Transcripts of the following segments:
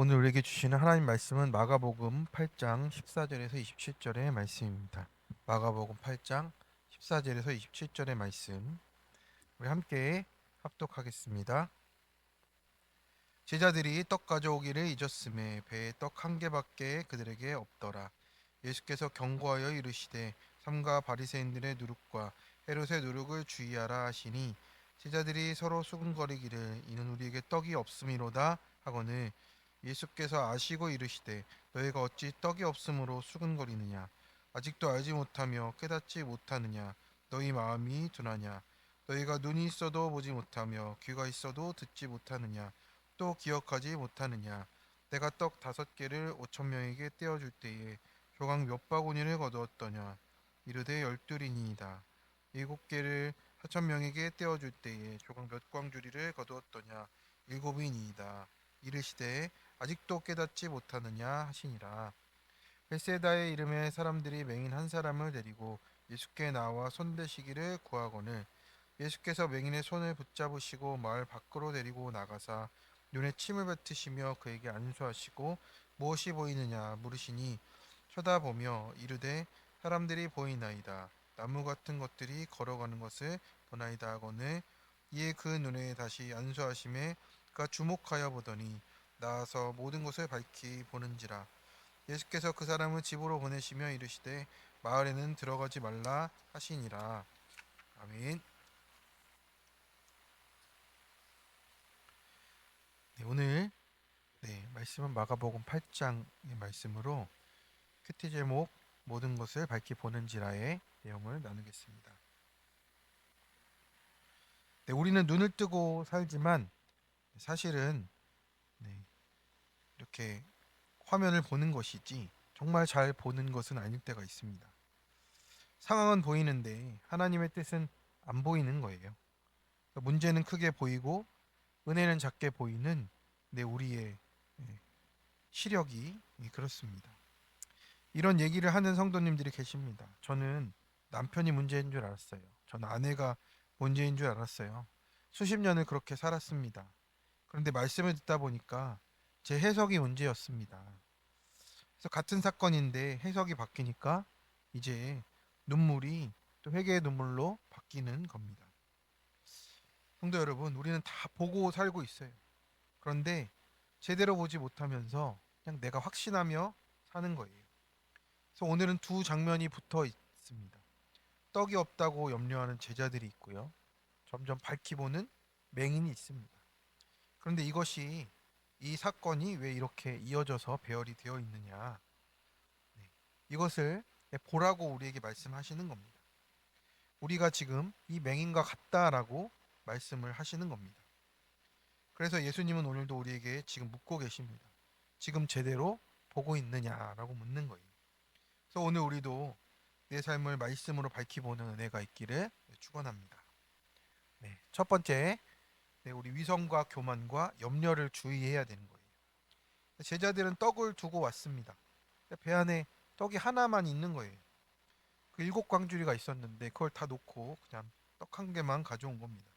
오늘 우리에게 주시는 하나님 말씀은 마가복음 8장 14절에서 27절의 말씀입니다. 마가복음 8장 14절에서 27절의 말씀 우리 함께 합독하겠습니다. 제자들이 떡 가져오기를 잊었음에 배에 떡 한 개밖에 그들에게 없더라. 예수께서 경고하여 이르시되 삼가 바리새인들의 누룩과 헤롯의 누룩을 주의하라 하시니 제자들이 서로 수군거리기를 이는 우리에게 떡이 없음이로다 하거늘 예수께서 아시고 이르시되 너희가 어찌 떡이 없음으로 수군거리느냐 아직도 알지 못하며 깨닫지 못하느냐 너희 마음이 둔하냐 너희가 눈이 있어도 보지 못하며 귀가 있어도 듣지 못하느냐 또 기억하지 못하느냐 내가 떡 5개를 5,000명에게 떼어줄 때에 조각 몇 바구니를 거두었더냐 이르되 12이니이다 7개를 4,000명에게 떼어줄 때에 조각 몇 광주리를 거두었더냐 7이니이다 이르시되 아직도 깨닫지 못하느냐 하시니라. 벳세다의 이름의 사람들이 맹인 한 사람을 데리고 예수께 나와 손대시기를 구하거늘 예수께서 맹인의 손을 붙잡으시고 마을 밖으로 데리고 나가사 눈에 침을 뱉으시며 그에게 안수하시고 무엇이 보이느냐 물으시니 쳐다보며 이르되 사람들이 보이나이다. 나무 같은 것들이 걸어가는 것을 보나이다 하거늘 이에 그 눈에 다시 안수하심에 그가 주목하여 보더니 나아서 모든 것을 밝히 보는지라. 예수께서 그 사람을 집으로 보내시며 이르시되 마을에는 들어가지 말라 하시니라. 아멘. 네, 오늘 말씀은 마가복음 8장의 말씀으로 큐티 제목 모든 것을 밝히 보는지라의 내용을 나누겠습니다. 네, 우리는 눈을 뜨고 살지만 사실은 이렇게 화면을 보는 것이지 정말 잘 보는 것은 아닐 때가 있습니다. 상황은 보이는데 하나님의 뜻은 안 보이는 거예요. 문제는 크게 보이고 은혜는 작게 보이는 우리의 시력이 그렇습니다. 이런 얘기를 하는 성도님들이 계십니다. 저는 남편이 문제인 줄 알았어요. 저는 아내가 문제인 줄 알았어요. 수십 년을 그렇게 살았습니다. 그런데 말씀을 듣다 보니까 제 해석이 문제였습니다. 그래서 같은 사건인데 해석이 바뀌니까 이제 눈물이 또 회개의 눈물로 바뀌는 겁니다. 성도 여러분, 우리는 다 보고 살고 있어요. 그런데 제대로 보지 못하면서 그냥 내가 확신하며 사는 거예요. 그래서 오늘은 두 장면이 붙어 있습니다. 떡이 없다고 염려하는 제자들이 있고요. 점점 밝히 보는 맹인이 있습니다. 그런데 이 사건이 왜 이렇게 이어져서 배열이 되어 있느냐? 이것을 보라고 우리에게 말씀하시는 겁니다. 우리가 지금 이 맹인과 같다라고 말씀을 하시는 겁니다. 그래서 예수님은 오늘도 우리에게 지금 묻고 계십니다. 지금 제대로 보고 있느냐라고 묻는 거예요. 그래서 오늘 우리도 내 삶을 말씀으로 밝히보는 은혜가 있기를 축원합니다. 첫 번째, 우리 위선과 교만과 염려를 주의해야 되는 거예요. 제자들은 떡을 두고 왔습니다. 배 안에 떡이 하나만 있는 거예요. 그 7광주리가 있었는데 그걸 다 놓고 그냥 떡 한 개만 가져온 겁니다.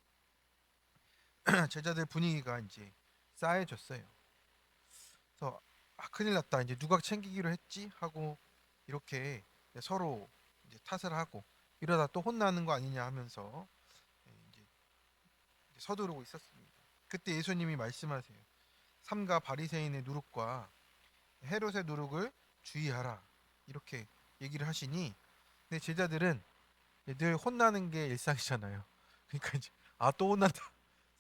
제자들 분위기가 이제 싸해졌어요. 그래서 큰일 났다. 이제 누가 챙기기로 했지? 하고 이렇게 서로 이제 탓을 하고 이러다 또 혼나는 거 아니냐 하면서 이제 서두르고 있었습니다. 그때 예수님이 말씀하세요. 삼가 바리새인의 누룩과 헤롯의 누룩을 주의하라. 이렇게 얘기를 하시니 내 제자들은 늘 혼나는 게 일상이잖아요. 그러니까 이제 또 혼난다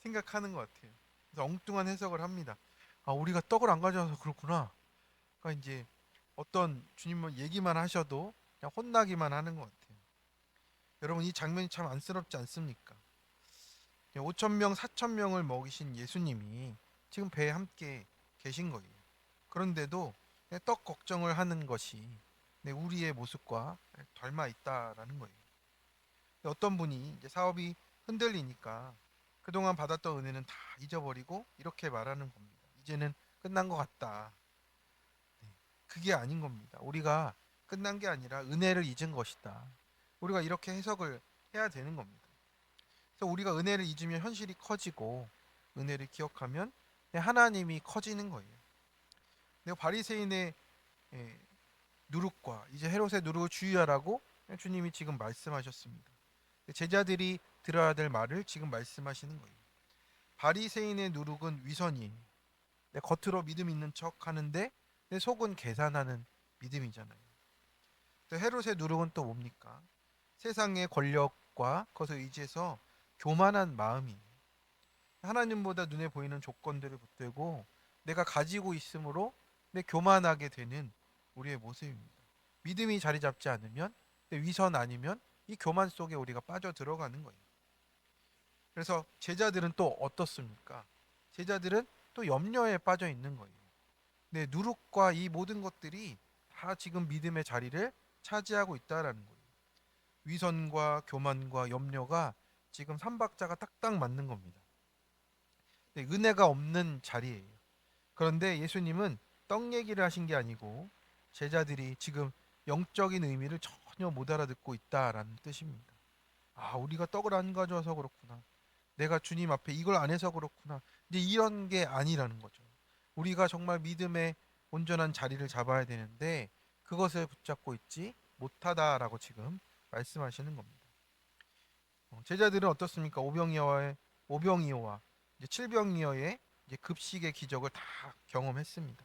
생각하는 것 같아요. 그래서 엉뚱한 해석을 합니다. 우리가 떡을 안 가져와서 그렇구나. 그러니까 이제 어떤 주님은 얘기만 하셔도 그냥 혼나기만 하는 것 같아요. 여러분 이 장면이 참 안쓰럽지 않습니까? 5천 명, 4천 명을 먹이신 예수님이 지금 배에 함께 계신 거예요. 그런데도 떡 걱정을 하는 것이 우리의 모습과 닮아 있다라는 거예요. 어떤 분이 이제 사업이 흔들리니까 그동안 받았던 은혜는 다 잊어버리고 이렇게 말하는 겁니다. 이제는 끝난 것 같다. 그게 아닌 겁니다. 우리가 끝난 게 아니라 은혜를 잊은 것이다. 우리가 이렇게 해석을 해야 되는 겁니다. 그래서 우리가 은혜를 잊으면 현실이 커지고 은혜를 기억하면 하나님이 커지는 거예요. 내가 바리새인의 예, 누룩과 이제 헤롯의 누룩을 주의하라고 주님이 지금 말씀하셨습니다. 제자들이 들어야 될 말을 지금 말씀하시는 거예요. 바리새인의 누룩은 위선이에요. 내 겉으로 믿음 있는 척 하는데 내 속은 계산하는 믿음이잖아요. 또 헤롯의 누룩은 또 뭡니까? 세상의 권력과 그것을 의지해서 교만한 마음이 하나님보다 눈에 보이는 조건들을 붙들고 내가 가지고 있으므로 내 교만하게 되는 우리의 모습입니다. 믿음이 자리 잡지 않으면 위선 아니면 이 교만 속에 우리가 빠져 들어가는 거예요. 그래서 제자들은 또 어떻습니까? 제자들은 또 염려에 빠져 있는 거예요. 네, 누룩과 이 모든 것들이 다 지금 믿음의 자리를 차지하고 있다라는 거예요. 위선과 교만과 염려가 지금 삼박자가 딱딱 맞는 겁니다. 네, 은혜가 없는 자리예요. 그런데 예수님은 떡 얘기를 하신 게 아니고 제자들이 지금 영적인 의미를 전혀 못 알아듣고 있다라는 뜻입니다. 아, 우리가 떡을 안 가져와서 그렇구나. 내가 주님 앞에 이걸 안 해서 그렇구나. 이제 이런 게 아니라는 거죠. 우리가 정말 믿음의 온전한 자리를 잡아야 되는데 그것을 붙잡고 있지 못하다라고 지금 말씀하시는 겁니다. 제자들은 어떻습니까? 오병이어와 이제 칠병이어의 이제 급식의 기적을 다 경험했습니다.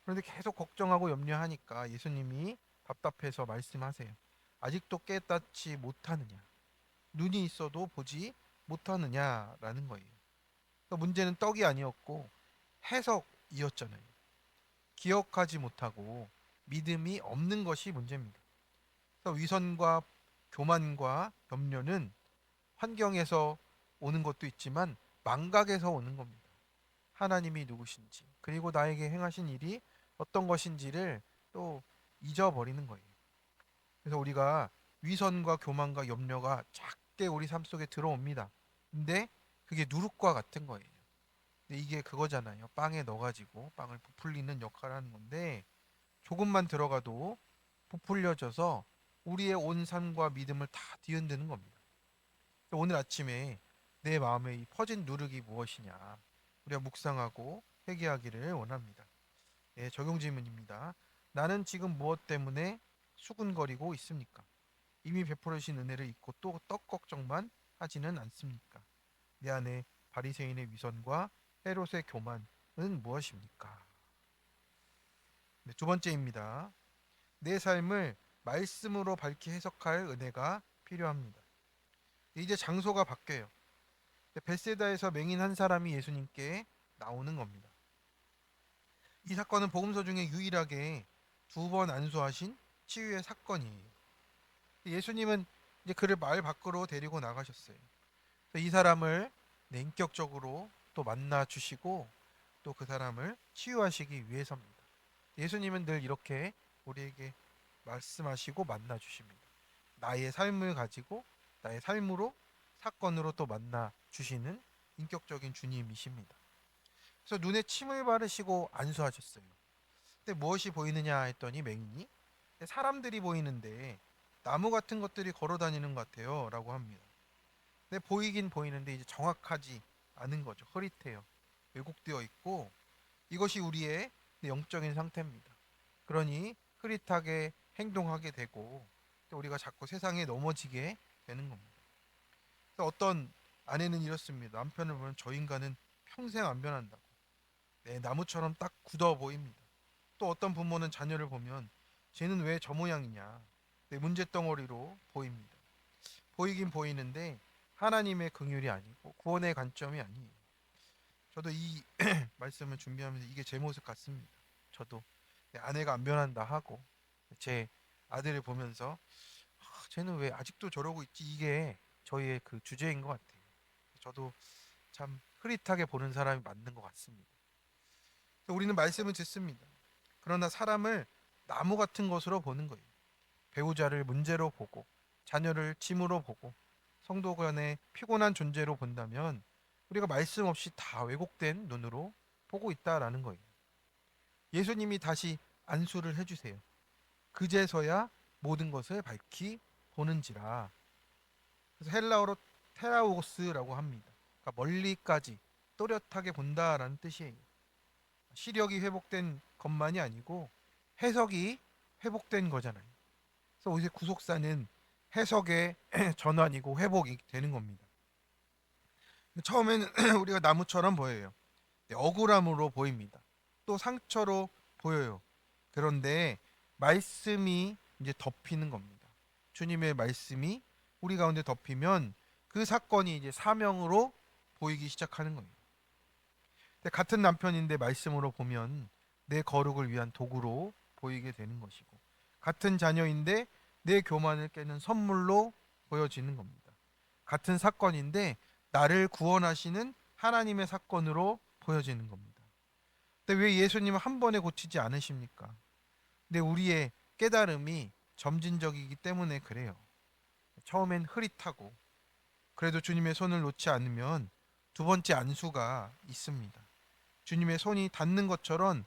그런데 계속 걱정하고 염려하니까 예수님이 답답해서 말씀하세요. 아직도 깨닫지 못하느냐? 눈이 있어도 보지 못하느냐라는 거예요. 그러니까 문제는 떡이 아니었고 해석이었잖아요. 기억하지 못하고 믿음이 없는 것이 문제입니다. 그래서 위선과 교만과 염려는 환경에서 오는 것도 있지만 망각에서 오는 겁니다. 하나님이 누구신지 그리고 나에게 행하신 일이 어떤 것인지를 또 잊어버리는 거예요. 그래서 우리가 위선과 교만과 염려가 작게 우리 삶 속에 들어옵니다. 근데 그게 누룩과 같은 거예요. 근데 이게 그거잖아요. 빵에 넣어가지고 빵을 부풀리는 역할을 하는 건데 조금만 들어가도 부풀려져서 우리의 온 삶과 믿음을 다 뒤흔드는 겁니다. 오늘 아침에 내 마음에 이 퍼진 누룩이 무엇이냐 우리가 묵상하고 회개하기를 원합니다. 예, 적용 질문입니다. 나는 지금 무엇 때문에 수군거리고 있습니까? 이미 베풀으신 은혜를 잊고 또 떡 걱정만 하지는 않습니까? 내 안에 바리새인의 위선과 헤롯의 교만은 무엇입니까? 네, 두 번째입니다. 내 삶을 말씀으로 밝히 해석할 은혜가 필요합니다. 이제 장소가 바뀌어요. 벳세다에서 맹인 한 사람이 예수님께 나오는 겁니다. 이 사건은 복음서 중에 유일하게 두 번 안수하신 치유의 사건이에요. 예수님은 이제 그를 마을 밖으로 데리고 나가셨어요. 이 사람을 인격적으로 또 만나 주시고 또 그 사람을 치유하시기 위해서입니다. 예수님은 늘 이렇게 우리에게 말씀하시고 만나 주십니다. 나의 삶을 가지고 나의 삶으로 사건으로 또 만나 주시는 인격적인 주님이십니다. 그래서 눈에 침을 바르시고 안수하셨어요. 근데 무엇이 보이느냐 했더니 맹인이 사람들이 보이는데 나무 같은 것들이 걸어 다니는 것 같아요 라고 합니다. 근데 보이긴 보이는데 이제 정확하지 않은 거죠. 흐릿해요. 왜곡되어 있고 이것이 우리의 영적인 상태입니다. 그러니 흐릿하게 행동하게 되고 또 우리가 자꾸 세상에 넘어지게 되는 겁니다. 어떤 아내는 이렇습니다. 남편을 보면 저 인간은 평생 안 변한다고. 네, 나무처럼 딱 굳어 보입니다. 또 어떤 부모는 자녀를 보면 쟤는 왜 저 모양이냐. 네, 문제덩어리로 보입니다. 보이긴 보이는데 하나님의 긍휼이 아니고 구원의 관점이 아니에요. 저도 이 말씀을 준비하면서 이게 제 모습 같습니다. 저도 내 아내가 안 변한다 하고 제 아들을 보면서 쟤는 왜 아직도 저러고 있지 이게 저희의 그 주제인 것 같아요. 저도 참 흐릿하게 보는 사람이 맞는 것 같습니다. 우리는 말씀을 듣습니다. 그러나 사람을 나무 같은 것으로 보는 거예요. 배우자를 문제로 보고 자녀를 짐으로 보고 성도 간의 피곤한 존재로 본다면 우리가 말씀 없이 다 왜곡된 눈으로 보고 있다라는 거예요. 예수님이 다시 안수를 해주세요. 그제서야 모든 것을 밝히 보는지라. 그래서 헬라어로 테라우고스라고 합니다. 그러니까 멀리까지 또렷하게 본다라는 뜻이에요. 시력이 회복된 것만이 아니고 해석이 회복된 거잖아요. 그래서 오히려 구속사는 해석의 전환이고 회복이 되는 겁니다. 처음에는 우리가 나무처럼 보여요. 네, 억울함으로 보입니다. 또 상처로 보여요. 그런데 말씀이 이제 덮이는 겁니다. 주님의 말씀이 우리 가운데 덮이면 그 사건이 이제 사명으로 보이기 시작하는 거예요. 근데 같은 남편인데 말씀으로 보면 내 거룩을 위한 도구로 보이게 되는 것이고, 같은 자녀인데 내 교만을 깨는 선물로 보여지는 겁니다. 같은 사건인데 나를 구원하시는 하나님의 사건으로 보여지는 겁니다. 근데 왜 예수님은 한 번에 고치지 않으십니까? 근데 우리의 깨달음이 점진적이기 때문에 그래요. 처음엔 흐릿하고 그래도 주님의 손을 놓지 않으면 두 번째 안수가 있습니다. 주님의 손이 닿는 것처럼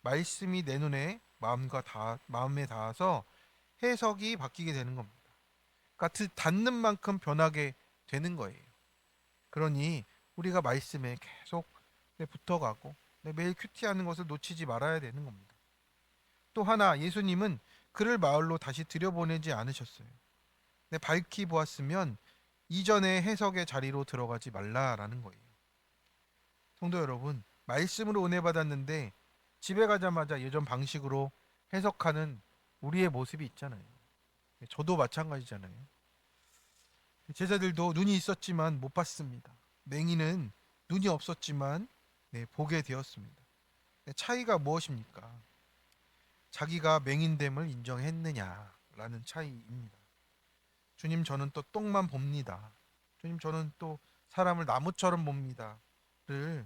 말씀이 내 눈에 마음에 닿아서 해석이 바뀌게 되는 겁니다. 그러니까 닿는 만큼 변하게 되는 거예요. 그러니 우리가 말씀에 계속 붙어가고 매일 큐티하는 것을 놓치지 말아야 되는 겁니다. 또 하나, 예수님은 그를 마을로 다시 들여보내지 않으셨어요. 밝히 보았으면 이전의 해석의 자리로 들어가지 말라라는 거예요. 성도 여러분, 말씀으로 은혜 받았는데 집에 가자마자 예전 방식으로 해석하는 우리의 모습이 있잖아요. 저도 마찬가지잖아요. 제자들도 눈이 있었지만 못 봤습니다. 맹인은 눈이 없었지만 보게 되었습니다. 차이가 무엇입니까? 자기가 맹인됨을 인정했느냐라는 차이입니다. 주님, 저는 또 똥만 봅니다. 주님, 저는 또 사람을 나무처럼 봅니다.를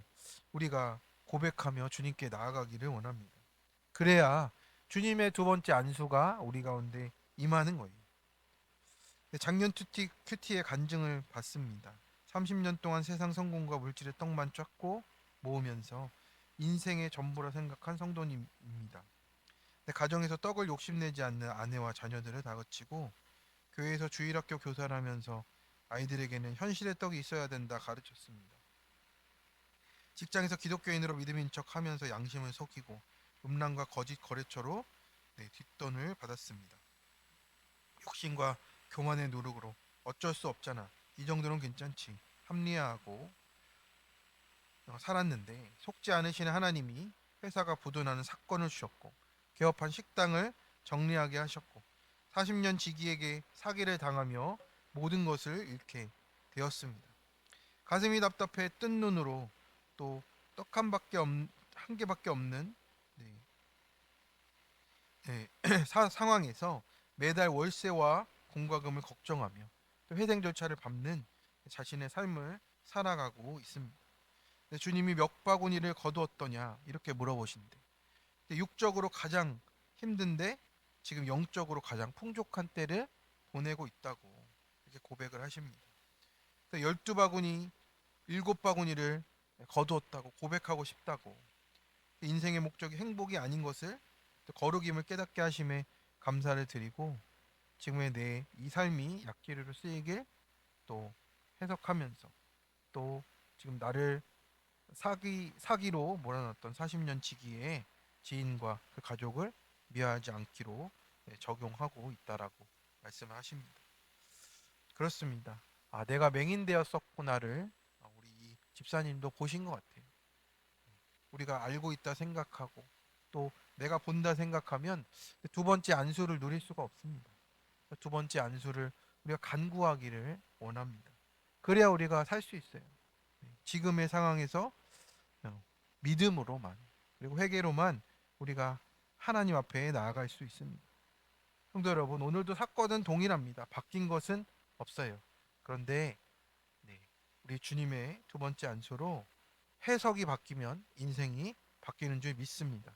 우리가 고백하며 주님께 나아가기를 원합니다. 그래야 주님의 두 번째 안수가 우리 가운데 임하는 거예요. 작년 큐티의 간증을 받습니다. 30년 동안 세상 성공과 물질의 떡만 쫓고 모으면서 인생의 전부라 생각한 성도님입니다. 가정에서 떡을 욕심내지 않는 아내와 자녀들을 다그치고 교회에서 주일학교 교사를 하면서 아이들에게는 현실의 떡이 있어야 된다 가르쳤습니다. 직장에서 기독교인으로 믿음인 척하면서 양심을 속이고 음란과 거짓 거래처로 뒷돈을 받았습니다. 욕심과 교만의 노력으로 어쩔 수 없잖아, 이 정도는 괜찮지, 합리화하고 살았는데 속지 않으시는 하나님이 회사가 부도나는 사건을 주셨고 개업한 식당을 정리하게 하셨고 40년 지기에게 사기를 당하며 모든 것을 잃게 되었습니다. 가슴이 답답해 뜬 눈으로 또 떡 한 개밖에 없는 상황에서 매달 월세와 공과금을 걱정하며 또 회생 절차를 밟는 자신의 삶을 살아가고 있습니다. 주님이 몇 바구니를 거두었더냐 이렇게 물어보시는데, 육적으로 가장 힘든데 지금 영적으로 가장 풍족한 때를 보내고 있다고 이렇게 고백을 하십니다. 12바구니, 7바구니를 거두었다고 고백하고 싶다고, 인생의 목적이 행복이 아닌 것을 거룩임을 깨닫게 하심에 감사를 드리고 지금의 내 이 삶이 약기류로 쓰이길 또 해석하면서 또 지금 나를 사기로 몰아넣었던 40년 지기의 지인과 그 가족을 미워하지 않기로 적용하고 있다라고 말씀을 하십니다. 그렇습니다. 내가 맹인되었었구나를 우리 이 집사님도 보신 것 같아요. 우리가 알고 있다 생각하고 또 내가 본다 생각하면 두 번째 안수를 누릴 수가 없습니다. 두 번째 안수를 우리가 간구하기를 원합니다. 그래야 우리가 살 수 있어요. 지금의 상황에서 믿음으로만 그리고 회개로만 우리가 하나님 앞에 나아갈 수 있습니다. 성도 여러분, 오늘도 사건은 동일합니다. 바뀐 것은 없어요. 그런데 우리 주님의 두 번째 안수로 해석이 바뀌면 인생이 바뀌는 줄 믿습니다.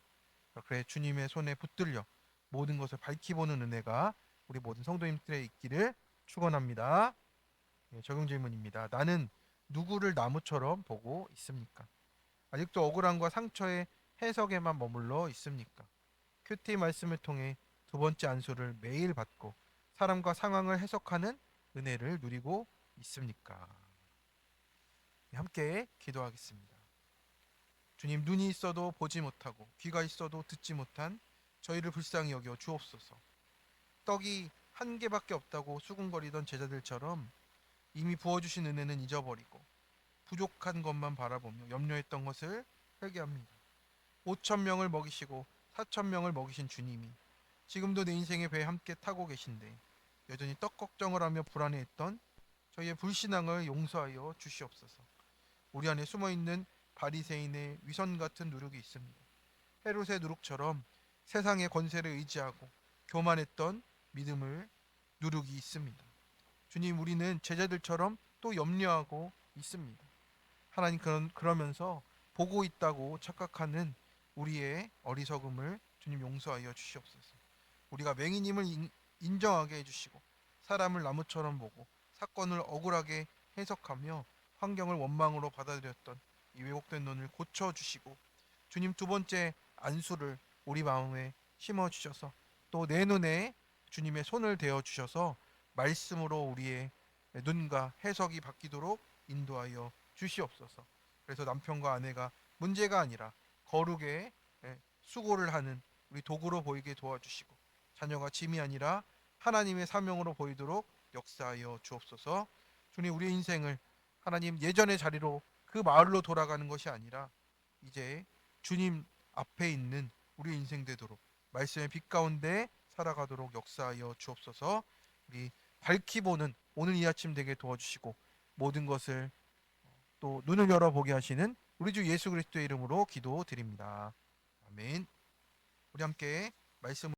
그래 주님의 손에 붙들려 모든 것을 밝히 보는 은혜가 우리 모든 성도님들의 있기를 축원합니다. 적용 질문입니다. 나는 누구를 나무처럼 보고 있습니까? 아직도 억울함과 상처의 해석에만 머물러 있습니까? 큐티 말씀을 통해 두 번째 안수를 매일 받고 사람과 상황을 해석하는 은혜를 누리고 있습니까? 함께 기도하겠습니다. 주님, 눈이 있어도 보지 못하고 귀가 있어도 듣지 못한 저희를 불쌍히 여겨 주옵소서. 떡이 한 개밖에 없다고 수군거리던 제자들처럼 이미 부어주신 은혜는 잊어버리고 부족한 것만 바라보며 염려했던 것을 회개합니다. 5천 명을 먹이시고 4천 명을 먹이신 주님이 지금도 내 인생의 배에 함께 타고 계신데 여전히 떡 걱정을 하며 불안해했던 저희의 불신앙을 용서하여 주시옵소서. 우리 안에 숨어있는 바리새인의 위선 같은 누룩이 있습니다. 헤롯의 누룩처럼 세상의 권세를 의지하고 교만했던 믿음을 누룩이 있습니다. 주님, 우리는 제자들처럼 또 염려하고 있습니다. 하나님, 그러면서 보고 있다고 착각하는 우리의 어리석음을 주님 용서하여 주시옵소서. 우리가 맹인임을 인정하게 해주시고 사람을 나무처럼 보고 사건을 억울하게 해석하며 환경을 원망으로 받아들였던 이 왜곡된 눈을 고쳐주시고 주님, 두 번째 안수를 우리 마음에 심어주셔서 또 내 눈에 주님의 손을 대어 주셔서 말씀으로 우리의 눈과 해석이 바뀌도록 인도하여 주시옵소서. 그래서 남편과 아내가 문제가 아니라 거룩의 수고를 하는 우리 도구로 보이게 도와주시고 자녀가 짐이 아니라 하나님의 사명으로 보이도록 역사하여 주옵소서. 주님, 우리의 인생을 하나님 예전의 자리로 그 마을로 돌아가는 것이 아니라 이제 주님 앞에 있는 우리 인생 되도록 말씀의 빛 가운데 살아가도록 역사하여 주옵소서. 우리 밝히 보는 오늘 이 아침 되게 도와주시고 모든 것을 또 눈을 열어보게 하시는 우리 주 예수 그리스도의 이름으로 기도드립니다. 아멘. 우리 함께 말씀